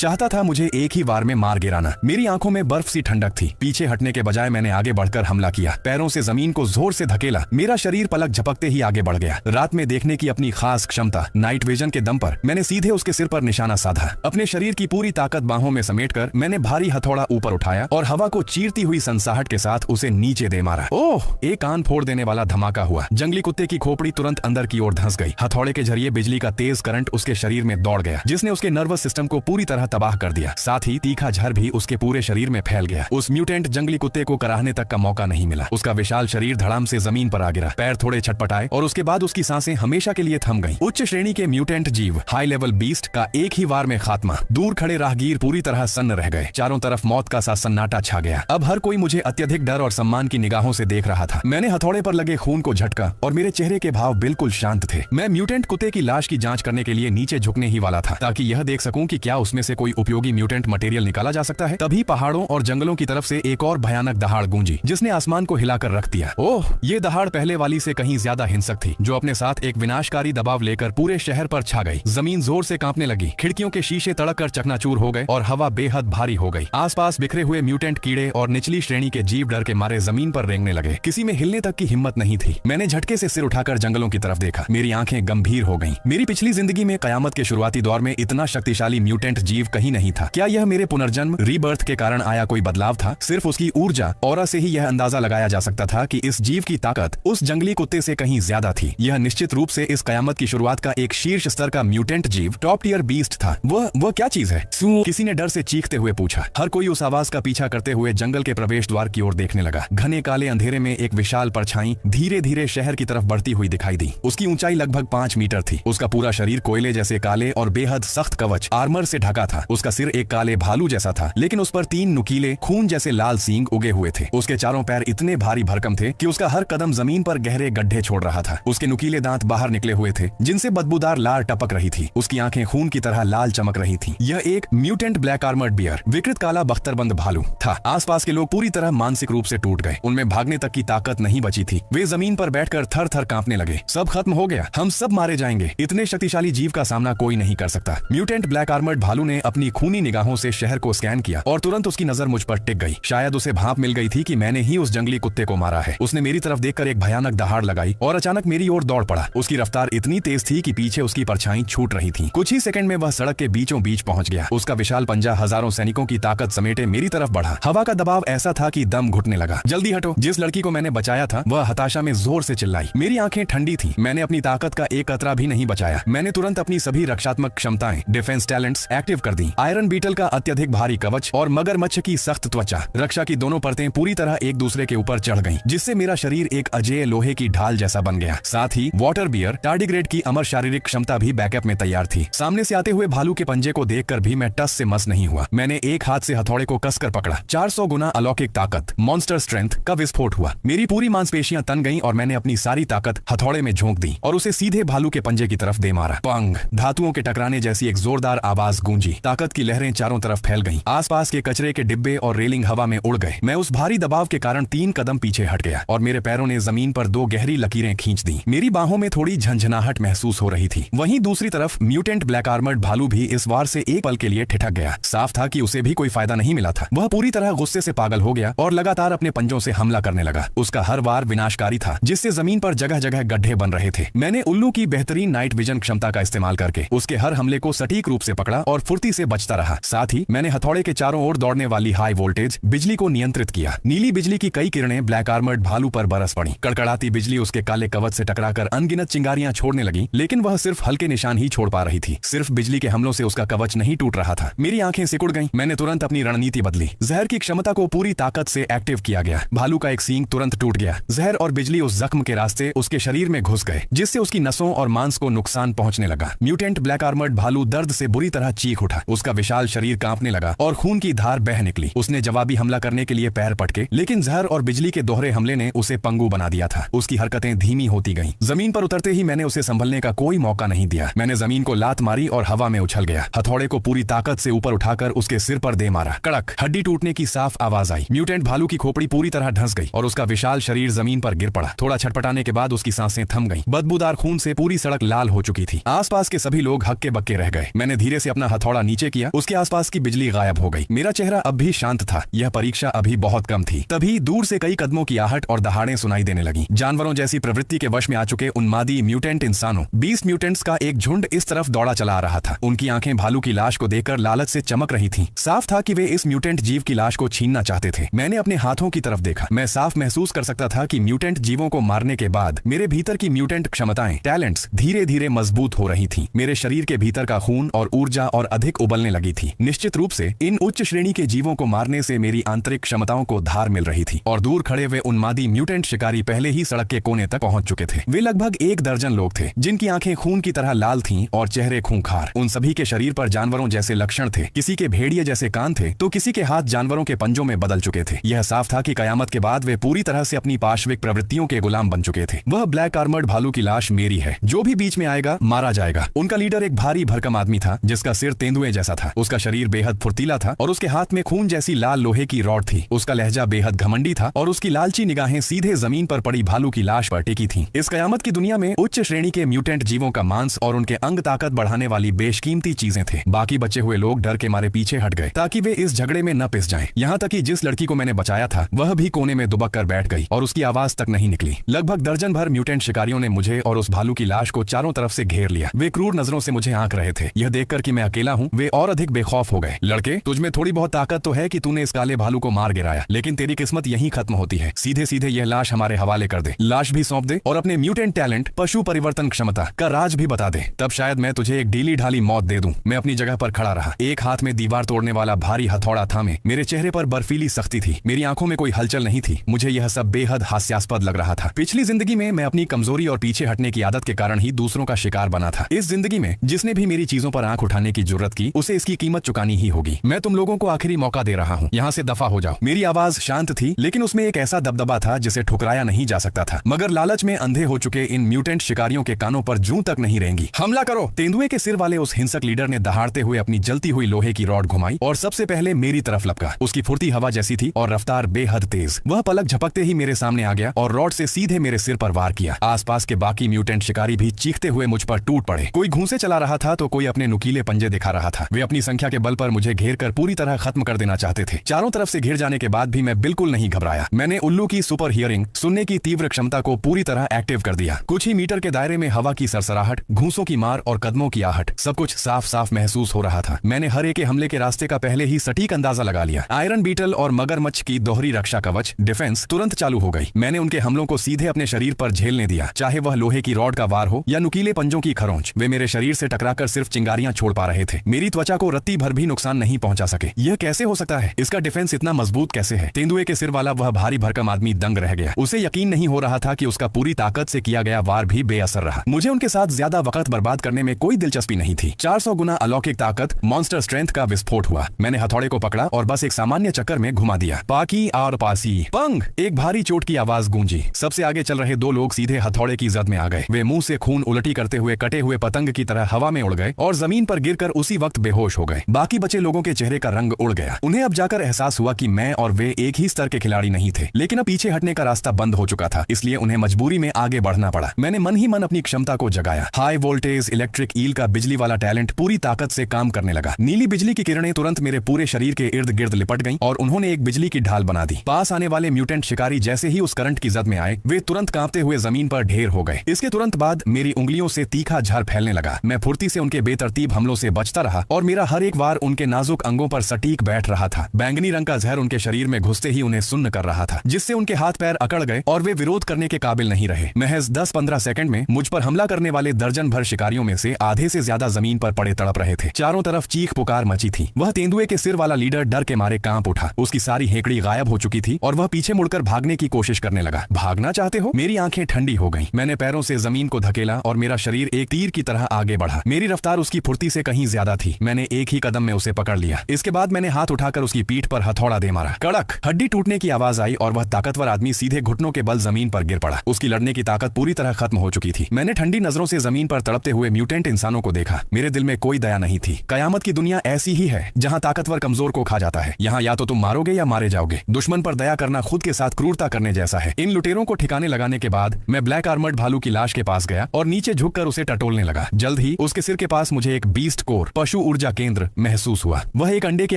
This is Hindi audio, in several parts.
चाहता था मुझे एक ही वार में मार गिराना। मेरी आंखों में बर्फ सी ठंडक थी। पीछे हटने के बजाय मैंने आगे बढ़कर हमला किया, पैरों से जमीन को जोर से धकेला। मेरा शरीर पलक झपकते ही आगे बढ़ गया। रात में देखने की अपनी खास क्षमता, नाइट विजन के दम पर मैंने सीधे उसके सिर पर निशाना साधा। अपने शरीर की पूरी ताकत बाहों में समेटकर मैंने भारी हथौड़ा ऊपर उठाया और हवा को चीरती हुई सनसाहट के साथ उसे नीचे दे मारा। ओह! एक कान फोड़ देने वाला धमाका हुआ। जंगली कुत्ते की खोपड़ी तुरंत अंदर की ओर धंस गई। हथौड़े के जरिए बिजली का तेज करंट उसके शरीर में दौड़ गया, जिसने उसके नर्वस सिस्टम को पूरी तरह तबाह कर दिया। साथ ही तीखा झर भी उसके पूरे शरीर में फैल गया। उस म्यूटेंट जंगली कुत्ते को कराहने तक का मौका नहीं मिला। उसका विशाल शरीर धड़ाम से जमीन पर आ गिरा, पैर थोड़े छटपटाए और उसके बाद उसकी सांसें हमेशा के लिए थम गईं। उच्च श्रेणी के म्यूटेंट जीव, हाई लेवल बीस्ट का एक ही वार में खात्मा। दूर खड़े राहगीर पूरी तरह सन्न रह गए। चारों तरफ मौत का सा सन्नाटा छा गया। अब हर कोई मुझे अत्यधिक डर और सम्मान की निगाहों से देख रहा था। मैंने हथौड़े पर लगे खून को झटका और मेरे चेहरे के भाव बिल्कुल शांत थे। मैं म्यूटेंट कुत्ते की लाश की जांच करने के लिए नीचे झुकने ही वाला था, ताकि यह देख सकूं कि क्या उसमें से कोई उपयोगी म्यूटेंट मटेरियल निकाला जा सकता है। तभी पहाड़ों और जंगलों की तरफ से एक और भयानक दहाड़ गूंजी, जिसने आसमान को हिलाकर रख दिया। ओह! ये दहाड़ पहले वाली से कहीं ज्यादा हिंसक थी, जो अपने साथ एक विनाशकारी दबाव लेकर पूरे शहर पर छा गई। जमीन जोर से कांपने लगी, खिड़कियों के शीशे तड़क कर चकनाचूर हो गए और हवा बेहद भारी हो गई। आसपास बिखरे हुए म्यूटेंट कीड़े और निचली श्रेणी के जीव डर के मारे जमीन पर रेंगने लगे। किसी में हिलने तक की हिम्मत नहीं थी। मैंने झटके से सिर उठाकर जंगलों की तरफ देखा। मेरी आंखें गंभीर हो गईं। मेरी पिछली जिंदगी में कयामत के शुरुआती दौर में इतना शक्तिशाली म्यूटेंट जीव कहीं नहीं था। क्या यह मेरे पुनर्जन्म, रीबर्थ के कारण आया कोई बदलाव था? सिर्फ उसकी ऊर्जा, ऑरा से ही यह अंदाजा लगाया जा सकता था कि इस जीव की ताकत उस जंगली कुत्ते से कहीं ज्यादा थी। यह निश्चित रूप से इस कयामत की शुरुआत का एक शीर्ष स्तर का म्यूटेंट जीव, टॉप टियर बीस्ट था। वह क्या चीज है? किसी ने डर से चीखते हुए पूछा। हर कोई उस आवाज का पीछा करते हुए जंगल के प्रवेश द्वार की ओर देखने लगा। घने काले अंधेरे में एक विशाल परछाई धीरे धीरे शहर की तरफ बढ़ती हुई दिखाई दी। उसकी ऊंचाई लगभग 5 मीटर थी। उसका पूरा शरीर कोयले जैसे काले और बेहद सख्त कवच, आर्मर से ढका था। उसका सिर एक काले भालू जैसा था, लेकिन उस पर 3 नुकीले खून जैसे लाल सींग उगे हुए थे। उसके चारों पैर इतने भारी भरकम थे कि उसका हर कदम जमीन पर गहरे गड्ढे छोड़ रहा था। उसके नुकीले दांत बाहर निकले हुए थे, जिनसे बदबूदार लार टपक रही थी। उसकी आंखें खून की तरह लाल चमक रही थी। यह एक म्यूटेंट ब्लैक आर्मर्ड बियर, विकृत काला बख्तरबंद भालू था। आसपास के लोग पूरी तरह मानसिक रूप से टूट गए। उनमें भागने तक की ताकत नहीं बची थी। वे जमीन पर बैठकर थर थर कांपने लगे। सब खत्म हो गया, हम सब मारे जाएंगे। इतने शक्तिशाली जीव का सामना कोई नहीं कर सकता। म्यूटेंट ब्लैक आर्मर्ड भालू ने अपनी खूनी निगाहों से शहर को स्कैन किया और तुरंत उसकी नजर मुझ पर टिक गई। शायद उसे भांप मिल गई थी कि मैंने ही उस जंगली कुत्ते को मारा है। उसने मेरी तरफ देखकर एक भयानक दहाड़ लगाई और अचानक मेरी ओर दौड़ पड़ा। उसकी रफ्तार इतनी तेज थी कि पीछे उसकी परछाई छूट रही थी। कुछ ही सेकंड में वह सड़क के बीचों बीच पहुंच गया। उसका विशाल पंजा हजारों सैनिकों की ताकत समेटे मेरी तरफ बढ़ा। हवा का दबाव ऐसा था कि दम घुटने लगा। जल्दी हटो! जिस लड़की को मैंने बचाया था वह हताशा में जोर से चिल्लाई। मेरी आंखें ठंडी थी। मैंने अपनी ताकत का एक कतरा भी नहीं बचाया। मैंने तुरंत अपनी सभी रक्षात्मक क्षमताएं, डिफेंस टैलेंट्स एक्टिव कर दी। आयरन बीटल का अत्यधिक भारी कवच और मगरमच्छ की सख्त त्वचा, रक्षा की दोनों परतें पूरी तरह एक दूसरे के ऊपर चढ़ गईं, जिससे मेरा शरीर एक अजेय लोहे की ढाल जैसा बन गया। साथ ही वाटर बियर टार्डिग्रेड की अमर शारीरिक क्षमता भी बैकअप में तैयार थी। सामने से आते हुए भालू के पंजे को देखकर भी मैं टस से मस नहीं हुआ। मैंने एक हाथ से हथौड़े को कसकर पकड़ा। 400 गुना अलौकिक ताकत, मॉन्स्टर स्ट्रेंथ का विस्फोट हुआ। मेरी पूरी मांसपेशियां तन गईं और मैंने अपनी सारी ताकत हथौड़े में झोंक दी और उसे सीधे भालू के पंजे की तरफ दे मारा। पंग! धातुओं के टकराने जैसी एक जोरदार आवाज गूंजी। ताकत की लहरें चारों तरफ फैल गईं। आसपास के कचरे के डिब्बे और रेलिंग हवा में उड़ गए। मैं उस भारी दबाव के कारण 3 कदम पीछे हट गया और मेरे पैरों ने जमीन पर 2 गहरी लकीरें खींच दी। मेरी बाहों में थोड़ी झंझनाहट महसूस हो रही थी। वहीं दूसरी तरफ म्यूटेंट ब्लैक आर्मर्ड भालू भी इस वार से एक पल के लिए ठिठक गया। साफ था कि उसे भी कोई फायदा नहीं मिला था। वह पूरी तरह गुस्से से पागल हो गया और लगातार अपने पंजों से हमला करने लगा। उसका हर वार विनाशकारी था, जिससे जमीन पर जगह जगह गड्ढे बन रहे थे। मैंने उल्लू की बेहतरीन नाइट विजन क्षमता का इस्तेमाल करके उसके हर हमले को सटीक रूप से पकड़ा और फुर्ती से बचता रहा। साथ ही मैंने हथौड़े के चारों ओर दौड़ने वाली हाई वोल्टेज बिजली को नियंत्रित किया। नीली बिजली की कई किरणें ब्लैक आर्मर्ड भालू पर बरस पड़ी। कड़कड़ाती बिजली उसके काले कवच से टकराकर अनगिनत चिंगारियां छोड़ने लगी, लेकिन वह सिर्फ हल्के निशान ही छोड़ पा रही थी। सिर्फ बिजली के हमलों से उसका कवच नहीं टूट रहा था। मेरी आंखें सिकुड़ गईं। मैंने तुरंत अपनी रणनीति बदली। जहर की क्षमता को पूरी ताकत से एक्टिव किया गया। भालू का एक सींग तुरंत टूट गया। जहर और बिजली उस जख्म के रास्ते उसके शरीर में घुस गए, जिससे उसकी नसों और मांस को नुकसान पहुंचने लगा। म्यूटेंट ब्लैक आर्मर्ड भालू दर्द से बुरी तरह चीख उठा। उसका विशाल शरीर कांपने लगा और खून की धार बह निकली। उसने जवाबी हमला करने के लिए पैर पटके, लेकिन जहर और बिजली के दोहरे हमले ने उसे पंगु बना दिया था। उसकी हरकतें धीमी होती गईं। जमीन पर उतरते ही मैंने उसे संभलने का कोई मौका नहीं दिया। मैंने जमीन को लात मारी और हवा में उछल गया। हथौड़े को पूरी ताकत से ऊपर उठाकर उसके सिर पर दे मारा। कड़क! हड्डी टूटने की साफ आवाज आई। म्यूटेंट भालू की खोपड़ी पूरी तरह धंस गई और उसका विशाल शरीर जमीन पर गिर पड़ा। थोड़ा छटपटाने के बाद उसकी सांसें थम गईं। बदबूदार खून से पूरी सड़क लाल हो चुकी थी। आसपास के सभी लोग हक्के बक्के रह गए। मैंने धीरे से अपना हथौड़ा थोड़ा नीचे किया, उसके आसपास की बिजली गायब हो गई। मेरा चेहरा अब भी शांत था, यह परीक्षा अभी बहुत कम थी। तभी दूर से कई कदमों की आहट और दहाड़ें सुनाई देने लगी। जानवरों जैसी प्रवृत्ति के वश में आ चुके उन्मादी म्यूटेंट इंसानों 20 म्यूटेंट्स का एक झुंड इस तरफ दौड़ा चला आ रहा था। उनकी आंखें भालू की लाश को देखकर लालच से चमक रही थीं। साफ था कि वे इस म्यूटेंट जीव की लाश को छीनना चाहते थे। मैंने अपने हाथों की तरफ देखा। मैं साफ महसूस कर सकता था कि म्यूटेंट जीवों को मारने के बाद मेरे भीतर की म्यूटेंट क्षमताएं, टैलेंट्स धीरे धीरे मजबूत हो रही थीं। मेरे शरीर के भीतर का खून और ऊर्जा और अधिक उबलने लगी थी। निश्चित रूप से इन उच्च श्रेणी के जीवों को मारने से मेरी आंतरिक क्षमताओं को धार मिल रही थी। और दूर खड़े हुए उन्मादी म्यूटेंट शिकारी पहले ही सड़क के कोने तक पहुंच चुके थे। वे लगभग 1 दर्जन लोग थे, जिनकी आंखें खून की तरह लाल थीं और चेहरे खूंखार। उन सभी के शरीर पर जानवरों जैसे लक्षण थे। किसी के भेड़िए जैसे कान थे तो किसी के हाथ जानवरों के पंजों में बदल चुके थे। यह साफ था कि कयामत के बाद वे पूरी तरह से अपनी पाशविक प्रवृत्तियों के गुलाम बन चुके थे। वह ब्लैक आर्मर्ड भालू की लाश मेरी है। जो भी बीच में आएगा मारा जाएगा। उनका लीडर एक भारी भरकम आदमी था, जिसका सिर तेंदुए जैसा था। उसका शरीर बेहद फुर्तीला था और उसके हाथ में खून जैसी लाल लोहे की रॉड थी। उसका लहजा बेहद घमंडी था और उसकी लालची निगाहें सीधे जमीन पर पड़ी भालू की लाश पर टिकी थीं। इस कयामत की दुनिया में उच्च श्रेणी के म्यूटेंट जीवों का मांस और उनके अंग ताकत बढ़ाने वाली बेशकीमती चीजें थे। बाकी बचे हुए लोग डर के मारे पीछे हट गए ताकि वे इस झगड़े में न पिस जाएं। यहाँ तक कि जिस लड़की को मैंने बचाया था वह भी कोने में दुबक कर बैठ गई और उसकी आवाज तक नहीं निकली। लगभग दर्जन भर म्यूटेंट शिकारियों ने मुझे और उस भालू की लाश को चारों तरफ से घेर लिया। वे क्रूर नजरों से मुझे आंक रहे थे। यह देखकर कि मैं अकेला हूँ वे और अधिक बेखौफ हो गए। लड़के, तुझमें थोड़ी बहुत ताकत तो है कि तूने इस काले भालू को मार गिराया, लेकिन तेरी किस्मत यहीं खत्म होती है। सीधे सीधे यह लाश हमारे हवाले कर दे, लाश भी सौंप दे और अपने म्यूटेंट टैलेंट, पशु परिवर्तन क्षमता का राज भी बता दे। तब शायद मैं तुझे एक ढीली ढाली मौत दे दूं। मैं अपनी जगह पर खड़ा रहा, एक हाथ में दीवार तोड़ने वाला भारी हथौड़ा थामे। मेरे चेहरे पर बर्फीली सख्ती थी, मेरी आंखों में कोई हलचल नहीं थी। मुझे यह सब बेहद हास्यास्पद लग रहा था। पिछली जिंदगी में मैं अपनी कमजोरी और पीछे हटने की आदत के कारण ही दूसरों का शिकार बना था। इस जिंदगी में जिसने भी मेरी चीजों पर आंख उठाने की जुर्रत की, उसे इसकी कीमत चुकानी ही होगी। मैं तुम लोगों को आखिरी मौका दे रहा हूँ, यहाँ से दफा हो जाओ। मेरी आवाज शांत थी, लेकिन उसमें एक ऐसा दबदबा था जिसे ठुकराया नहीं जा सकता था। मगर लालच में अंधे हो चुके इन म्यूटेंट शिकारियों के कानों पर जूं तक नहीं रहेंगी। हमला करो! तेंदुए के सिर वाले उस हिंसक लीडर ने दहाड़ते हुए अपनी जलती हुई लोहे की रॉड घुमाई और सबसे पहले मेरी तरफ लपका। उसकी फुर्ती हवा जैसी थी और रफ्तार बेहद तेज। वह पलक झपकते ही मेरे सामने आ गया और रॉड से सीधे मेरे सिर पर वार किया। आसपास के बाकी म्यूटेंट शिकारी भी चीखते हुए मुझ पर टूट पड़े। कोई घूंसे चला रहा था तो कोई अपने नुकीले पंजे दिखा रहा था। वे अपनी संख्या के बल पर मुझे घेर कर पूरी तरह खत्म कर देना चाहते थे। चारों तरफ से घिर जाने के बाद भी मैं बिल्कुल नहीं घबराया। मैंने उल्लू की सुपर हियरिंग, सुनने की तीव्र क्षमता को पूरी तरह एक्टिव कर दिया। कुछ ही मीटर के दायरे में हवा की सरसराहट, घूंसों की मार और कदमों की आहट, सब कुछ साफ साफ महसूस हो रहा था। मैंने हर एक के हमले के रास्ते का पहले ही सटीक अंदाजा लगा लिया। आयरन बीटल और मगरमच्छ की दोहरी रक्षा कवच डिफेंस तुरंत चालू हो गई। मैंने उनके हमलों को सीधे अपने शरीर पर झेलने दिया, चाहे वह लोहे की रॉड का वार हो या नुकीले पंजों की खरोंच। वे मेरे शरीर से टकराकर सिर्फ चिंगारियां छोड़ पा रहे थे। मेरी त्वचा को रत्ती भर भी नुकसान नहीं पहुंचा सके। यह कैसे हो सकता है? इसका डिफेंस इतना मजबूत कैसे है? तेंदुए के सिर वाला वह भारी भरकम आदमी दंग रह गया। उसे यकीन नहीं हो रहा था कि उसका पूरी ताकत से किया गया वार भी बेअसर रहा। मुझे उनके साथ ज्यादा वक्त बर्बाद करने में कोई दिलचस्पी नहीं थी। 400 गुना अलौकिक ताकत, मॉन्स्टर स्ट्रेंथ का विस्फोट हुआ। मैंने हथौड़े को पकड़ा और बस एक सामान्य चक्कर में घुमा दिया। पाकी और पासी, पंग! एक भारी चोट की आवाज गूंजी। सबसे आगे चल रहे 2 लोग सीधे हथौड़े की जद में आ गए। वे मुंह से खून उलटी करते हुए कटे हुए पतंग की तरह हवा में उड़ गए और जमीन पर गिरकर उसी वक्त बेहोश हो गए। बाकी बचे लोगों के चेहरे का रंग उड़ गया। उन्हें अब जाकर एहसास हुआ कि मैं और वे एक ही स्तर के खिलाड़ी नहीं थे, लेकिन अब पीछे हटने का रास्ता बंद हो चुका था, इसलिए उन्हें मजबूरी में आगे बढ़ना पड़ा। मैंने मन ही मन अपनी क्षमता को जगाया। हाई वोल्टेज इलेक्ट्रिक ईल का बिजली वाला टैलेंट पूरी ताकत से काम करने लगा। नीली बिजली की किरणें तुरंत मेरे पूरे शरीर के इर्द गिर्द लिपट गईं और उन्होंने एक बिजली की ढाल बना दी। पास आने वाले म्यूटेंट शिकारी जैसे ही उस करंट की जद में आए, वे तुरंत कांपते हुए जमीन पर ढेर हो गए। इसके तुरंत बाद मेरी उंगलियों से तीखा झर फैलने लगा। मैं फुर्ती से उनके बेतरतीब हमलों से बचता रहा और मेरा हर एक वार उनके नाजुक अंगों पर सटीक बैठ रहा था। बैंगनी रंग का जहर उनके शरीर में घुसते ही उन्हें सुन्न कर रहा था, जिससे उनके हाथ पैर अकड़ गए और वे विरोध करने के काबिल नहीं रहे। महज 10-15 सेकंड में मुझ पर हमला करने वाले दर्जन भर शिकारियों में से आधे से ज्यादा जमीन पर पड़े तड़प रहे थे। चारों तरफ चीख पुकार मची थी। वह तेंदुए के सिर वाला लीडर डर के मारे कांप उठा। उसकी सारी हेकड़ी गायब हो चुकी थी और वह पीछे मुड़कर भागने की कोशिश करने लगा। भागना चाहते हो? मेरी आंखें ठंडी हो गईं। मैंने पैरों से जमीन को धकेला और मेरा शरीर एक तीर की तरह आगे बढ़ा। मेरी रफ्तार उसकी फुर्ती से कहीं ज्यादा थी। मैंने एक ही कदम में उसे पकड़ लिया। इसके बाद मैंने हाथ उठाकर उसकी पीठ पर हथौड़ा दे मारा। कड़क! हड्डी टूटने की आवाज आई और वह ताकतवर आदमी सीधे घुटनों के बल जमीन पर गिर पड़ा। उसकी लड़ने की ताकत पूरी तरह खत्म हो चुकी थी। मैंने ठंडी नजरों से जमीन पर तड़पते हुए म्यूटेंट इंसानों को देखा। मेरे दिल में कोई दया नहीं थी। कयामत की दुनिया ऐसी ही है जहां ताकतवर कमजोर को खा जाता है। यहाँ या तो तुम मारोगे या मारे जाओगे। दुश्मन पर दया करना खुद के साथ क्रूरता करने जैसा है। इन लुटेरों को ठिकाने लगाने के बाद मैं ब्लैक आर्मर्ड भालू की लाश के पास गया और नीचे झुककर उसे टटोलने लगा। जल्द ही उसके सिर के पास मुझे एक बीस्ट कोर पशु पशु ऊर्जा केंद्र महसूस हुआ। वह एक अंडे के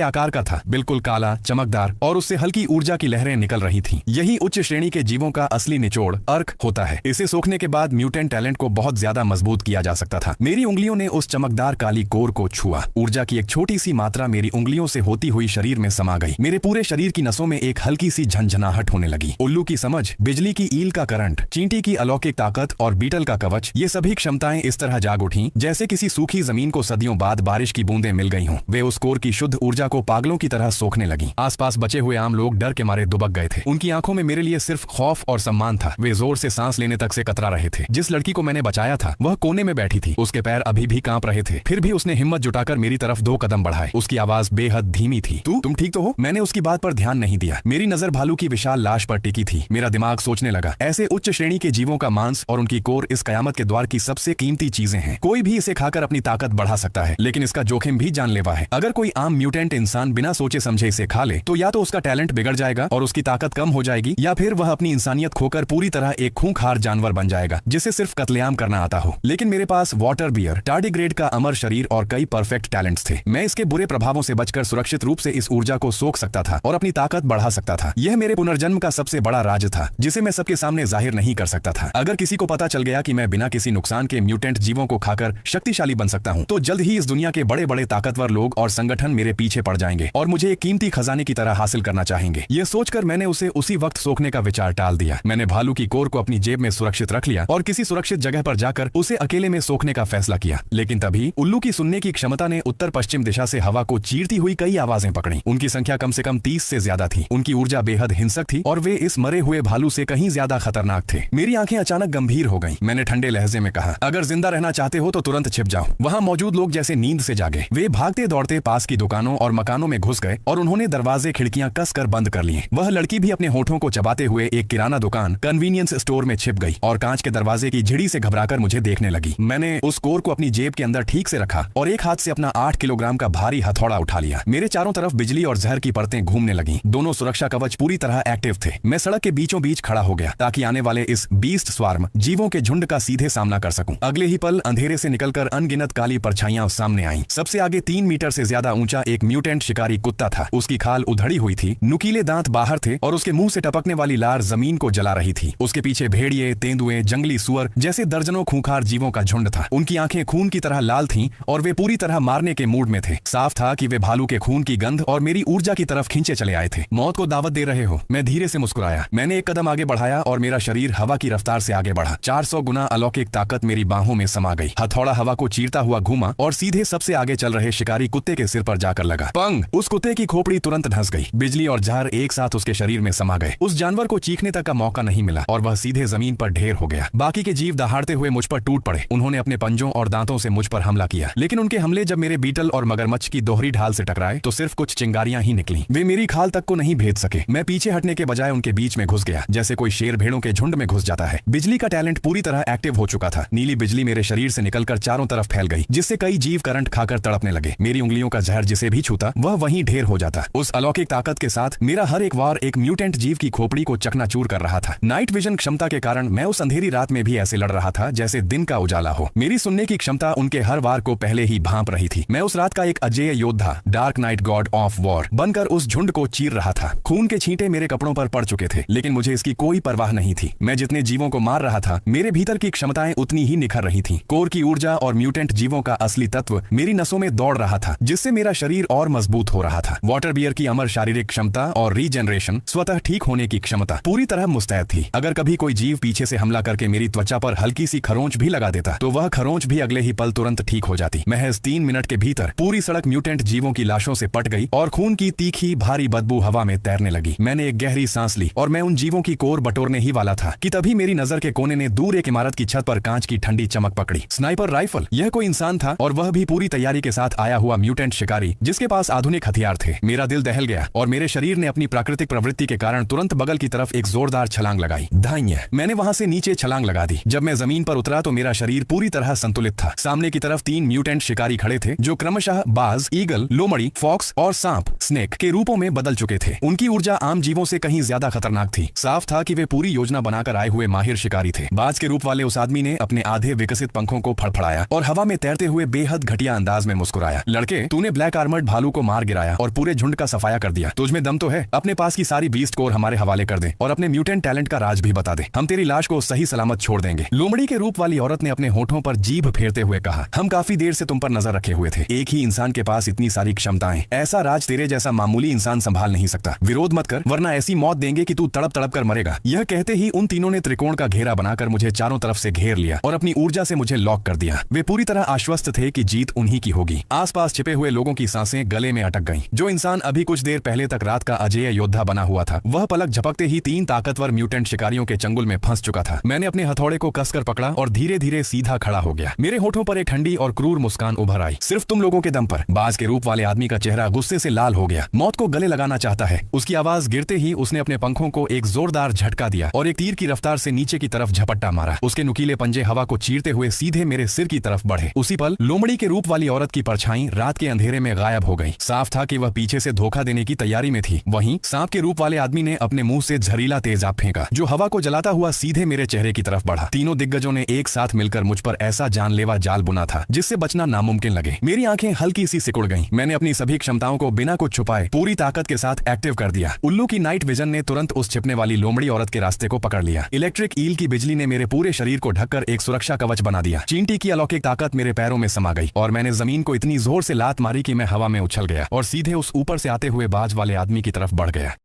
आकार का था, बिल्कुल काला, चमकदार, और उससे हल्की ऊर्जा की लहरें निकल रही थीं। यही उच्च श्रेणी के जीवों का असली निचोड़ अर्क होता है। इसे सोखने के बाद म्यूटेंट टैलेंट को बहुत ज्यादा मजबूत किया जा सकता था। मेरी उंगलियों ने उस चमकदार काली कोर को छुआ। ऊर्जा की एक छोटी सी मात्रा मेरी उंगलियों से होती हुई शरीर में समा गई। मेरे पूरे शरीर की नसों में एक हल्की सी झंझनाहट होने लगी। उल्लू की समझ, बिजली की ईल का करंट, चींटी की अलौकिक ताकत और बीटल का कवच, ये सभी क्षमताएं इस तरह जाग उठी जैसे किसी सूखी जमीन को सदियों बाद बारिश की बूंदें मिल गई हों। वे उस कोर की शुद्ध ऊर्जा को पागलों की तरह सोखने लगी। आसपास बचे हुए आम लोग डर के मारे दुबक गए थे। उनकी आंखों में मेरे लिए सिर्फ खौफ और सम्मान था। वे जोर से सांस लेने तक से कतरा रहे थे। जिस लड़की को मैंने बचाया था वह कोने में बैठी थी। उसके पैर अभी भी कांप रहे थे, फिर भी उसने हिम्मत जुटाकर मेरी तरफ 2 कदम बढ़ाए। उसकी आवाज बेहद धीमी थी। तुम ठीक तो हो? मैंने उसकी बात पर ध्यान नहीं दिया। मेरी नजर भालू की विशाल लाश पर टिकी थी। मेरा दिमाग सोचने लगा, ऐसे उच्च श्रेणी के जीवों का मांस और उनकी कोर इस कयामत के द्वार की सबसे कीमती चीजें हैं। कोई भी इसे खाकर अपनी ताकत बढ़ा सकता है, लेकिन इसका जोखिम भी जानलेवा है। अगर कोई आम म्यूटेंट इंसान बिना सोचे समझे इसे खा ले तो या तो उसका टैलेंट बिगड़ जाएगा और उसकी ताकत कम हो जाएगी, या फिर वह अपनी इंसानियत खोकर पूरी तरह एक खूंखार जानवर बन जाएगा जिसे सिर्फ कत्लेआम करना आता हो। लेकिन मेरे पास वाटर बियर, टार्डिग्रेड का अमर शरीर और कई परफेक्ट टैलेंट्स थे। मैं इसके बुरे प्रभावों से बचकर सुरक्षित रूप से इस ऊर्जा को सोख सकता था और अपनी ताकत बढ़ा सकता था। यह मेरे पुनर्जन्म का सबसे बड़ा राज था जिसे मैं सबके सामने जाहिर नहीं कर सकता था। अगर किसी को पता चल गया कि मैं बिना किसी नुकसान के म्यूटेंट जीवों को खाकर शक्तिशाली बन सकता हूं, तो जल्द ही इस दुनिया के बड़े बड़े ताकतवर लोग और संगठन मेरे पीछे पड़ जाएंगे और मुझे एक कीमती खजाने की तरह हासिल करना चाहेंगे। यह सोचकर मैंने उसे उसी वक्त सोखने का विचार टाल दिया। मैंने भालू की कोर को अपनी जेब में सुरक्षित रख लिया और किसी सुरक्षित जगह पर जाकर उसे अकेले में सोखने का फैसला किया। लेकिन तभी उल्लू की सुनने की क्षमता ने उत्तर पश्चिम दिशा से हवा को चीरती हुई कई आवाजें पकड़ी। उनकी संख्या कम से कम 30 से ज्यादा थी। उनकी ऊर्जा बेहद हिंसक थी और वे इस मरे हुए भालू से कहीं ज्यादा खतरनाक थे। मेरी आंखें अचानक गंभीर हो गईं। मैंने ठंडे लहजे में कहा, अगर जिंदा रहना चाहते हो तो तुरंत छिप जाओ। वहां मौजूद लोग जैसे नींद से जागे। वे भागते दौड़ते पास की दुकानों और मकानों में घुस गए और उन्होंने दरवाजे खिड़कियां कसकर बंद कर लिए। वह लड़की भी अपने होठों को चबाते हुए एक किराना दुकान, कन्वीनियंस स्टोर में छिप गई और कांच के दरवाजे की झिड़ी से घबराकर मुझे देखने लगी। मैंने उस कोर को अपनी जेब के अंदर ठीक से रखा और एक हाथ से अपना 8 किलोग्राम का भारी हथौड़ा उठा लिया। मेरे चारों तरफ बिजली और जहर की परतें घूमने लगी। दोनों सुरक्षा कवच पूरी तरह एक्टिव थे। मैं सड़क के बीचों बीच खड़ा हो गया ताकि आने वाले इस बीस्ट स्वार्म जीवों के झुंड का सीधे सामना कर सकूं। अगले ही पल अंधेरे से निकलकर अनगिनत काली परछाइयां सामने आईं। सबसे आगे 3 मीटर से ज्यादा ऊंचा एक म्यूटेंट शिकारी कुत्ता था। उसकी खाल उधड़ी हुई थी, नुकीले दांत बाहर थे और उसके मुंह से टपकने वाली लार जमीन को जला रही थी। उसके पीछे भेड़िए, तेंदुए, जंगली सुअर जैसे दर्जनों खूंखार जीवों का झुंड था। उनकी आंखें खून की तरह लाल थीं और वे पूरी तरह मारने के मूड में थे। साफ था कि वे भालू के खून की गंध और मेरी ऊर्जा की तरफ खींचे चले आए थे। मौत को दावत दे रहे हो? मैं धीरे से मुस्कुराया। मैंने एक कदम आगे बढ़ाया और मेरा शरीर हवा की रफ्तार से आगे बढ़ा। 400 गुना अलौकिक ताकत मेरी बाहों में समा गई। हथौड़ा हवा को चीरता हुआ घूमा और सीधे सबसे आगे चल रहे शिकारी कुत्ते के सिर पर जाकर लगा। पंग! उस कुत्ते की खोपड़ी तुरंत धंस गई। बिजली और जहर एक साथ उसके शरीर में समा गए। उस जानवर को चीखने तक का मौका नहीं मिला और वह सीधे जमीन पर ढेर हो गया। बाकी के जीव दहाड़ते हुए मुझ पर टूट पड़े। उन्होंने अपने पंजों और दांतों से मुझ पर हमला किया, लेकिन उनके हमले जब मेरे बीटल और मगरमच्छ की दोहरी ढाल से टकराए तो सिर्फ कुछ चिंगारियां ही निकली। वे मेरी खाल तक को नहीं भेद सके। मैं पीछे हटने के बजाय उनके बीच में घुस गया, जैसे कोई शेर भेड़ों के झुंड में घुस जाता है। बिजली का टैलेंट पूरी तरह एक्टिव हो चुका था। नीली बिजली मेरे शरीर से निकलकर चारों तरफ फैल गई, जिससे कई जीव करंट खाकर तड़पने लगे। मेरी उंगलियों का जहर जिसे भी छूता वह वहीं ढेर हो जाता। उस अलौकिक ताकत के साथ मेरा हर एक वार एक म्यूटेंट जीव की खोपड़ी को चकनाचूर कर रहा था। नाइट विजन क्षमता के कारण मैं उस अंधेरी रात में भी ऐसे लड़ रहा था जैसे दिन का उजाला हो। मेरी सुनने की क्षमता उनके हर वार को पहले ही भांप रही थी। मैं उस रात का एक अजेय योद्धा, dark night God of war बनकर उस झुंड को चीर रहा था। खून के छींटे मेरे कपड़ों पर पड़ चुके थे, लेकिन मुझे इसकी कोई परवाह नहीं थी। मैं जितने जीवों को मार रहा था, मेरे भीतर की क्षमताएं उतनी ही निखर रही थीं। कोर की ऊर्जा और म्यूटेंट जीवों का असली तत्व मेरी नसों में दौड़ रहा था, जिससे मेरा शरीर और मजबूत हो रहा था। वाटर बियर की अमर शारीरिक क्षमता और रीजनरेशन, स्वतः ठीक होने की क्षमता पूरी तरह मुस्तैद थी। अगर कभी कोई जीव पीछे से हमला करके मेरी त्वचा पर हल्की सी खरोंच भी लगा देता तो वह खरोंच भी अगले ही पल तुरंत ठीक हो जाती। महज 3 मिनट के भीतर पूरी सड़क म्यूटेंट जीवों की लाशों से पट गई और खून की तीखी भारी बदबू हवा में तैरने लगी। मैंने एक गहरी सांस ली और मैं उन जीवों की कोर बटोरने ही वाला था कि तभी मेरी नजर के कोने ने दूर एक इमारत की छत पर कांच की ठंडी चमक पकड़ी। Sniper rifle! यह कोई इंसान था और वह भी पूरी तैयारी के साथ आया हुआ म्यूटेंट शिकारी जिसके पास आधुनिक हथियार थे। मेरा दिल दहल गया और मेरे शरीर ने अपनी प्राकृतिक प्रवृत्ति के कारण तुरंत बगल की तरफ एक जोरदार छलांग लगाई। धाइये! मैंने वहां से नीचे छलांग लगा दी। जब मैं जमीन पर उतरा तो मेरा शरीर पूरी तरह संतुलित था। सामने की तरफ 3 म्यूटेंट शिकारी खड़े थे जो क्रमशः बाज, ईगल, लोमड़ी, फॉक्स और सांप, स्नेक के रूपों में बदल चुके थे। उनकी ऊर्जा आम जीवों से कहीं ज्यादा खतरनाक थी। साफ था कि वे पूरी योजना बनाकर आए हुए माहिर शिकारी थे। बाज के रूप वाले उस आदमी ने अपने आधे विकसित पंखों को फड़फड़ाया और हवा में तैरते हुए बेहद घटिया अंदाज में मुस्कुराया। लड़के, तूने ब्लैक आर्मर्ड भालू को मार गिराया और पूरे झुंड का सफाया कर दिया। तुझमें दम तो है? अपने पास की सारी बीस्ट कोर हमारे हवाले कर दे और अपने म्यूटेंट टैलेंट का राज भी बता दे। हम तेरी लाश को सही सलामत छोड़ देंगे। लोमड़ी के रूप वाली औरत ने अपने होठों पर जीभ फेरते हुए कहा, हम काफी देर से तुम पर नजर रखे हुए थे। एक ही इंसान के पास इतनी सारी क्षमताएं, ऐसा राज तेरे जैसा मामूली इंसान संभाल नहीं सकता। विरोध मत कर, वरना ऐसी मौत देंगे कि तू तड़प तड़प कर मरेगा। यह कहते ही उन तीनों ने त्रिकोण का घेरा बनाकर मुझे चारों तरफ से घेर लिया और अपनी ऊर्जा से मुझे लॉक कर दिया। वे पूरी तरह आश्वस्त थे कि जीत उन्हीं की होगी। आसपास छिपे हुए लोगों की सांसें गले में अटक गईं। जो इंसान अभी कुछ देर पहले तक रात का अजेय योद्धा बना हुआ था, वह पलक झपकते ही 3 ताकतवर म्यूटेंट शिकारियों के चंगुल में फंस चुका था। मैंने अपने हथौड़े को कसकर पकड़ा और धीरे धीरे सीधा खड़ा हो गया। मेरे होठों पर एक ठंडी और क्रूर मुस्कान उभर आई। सिर्फ तुम लोगों के दम पर। बाज के रूप वाले आदमी का चेहरा गुस्से से लाल हो गया। मौत को गले लगाना चाहता है। उसकी आवाज गिरते ही उसने अपने पंखों को एक जोरदार झटका दिया और एक तीर की रफ्तार से नीचे की तरफ झपट्टा मारा। उसके नुकीले पंजे हवा को चीरते हुए सीधे मेरे सिर की तरफ बढ़े। उसी पल लोमड़ी के रूप वाली औरत की परछाई रात के अंधेरे में गायब हो गई। साफ था कि वह पीछे से धोखा देने की तैयारी में थी। वहीं सांप के रूप वाले आदमी ने अपने मुंह से जहरीला तेजाब फेंका, जो हवा को जलाता हुआ सीधे मेरे चेहरे की तरफ बढ़ा। तीनों दिग्गजों ने एक साथ मिलकर मुझ पर ऐसा जानलेवा जाल बुना था जिससे बचना नामुमकिन लगे। मेरी आंखें हल्की सी सिकुड़ गईं। मैंने अपनी सभी क्षमताओं को बिना कुछ छुपाए पूरी ताकत के साथ एक्टिव कर दिया। उल्लू की नाइट विजन ने तुरंत उस छिपने वाली लोमड़ी औरत के रास्ते को पकड़ लिया। इलेक्ट्रिक ईल की बिजली ने मेरे पूरे शरीर को ढककर एक सुरक्षा कवच बना दिया। चींटी की अलौकिक ताकत मेरे पैरों में समा गई और मैंने जमीन को इतनी जोर से लात मारी कि मैं हवा में उछल गया और सीधे उस ऊपर से आते हुए बाज वाले आदमी की तरफ बढ़ गया।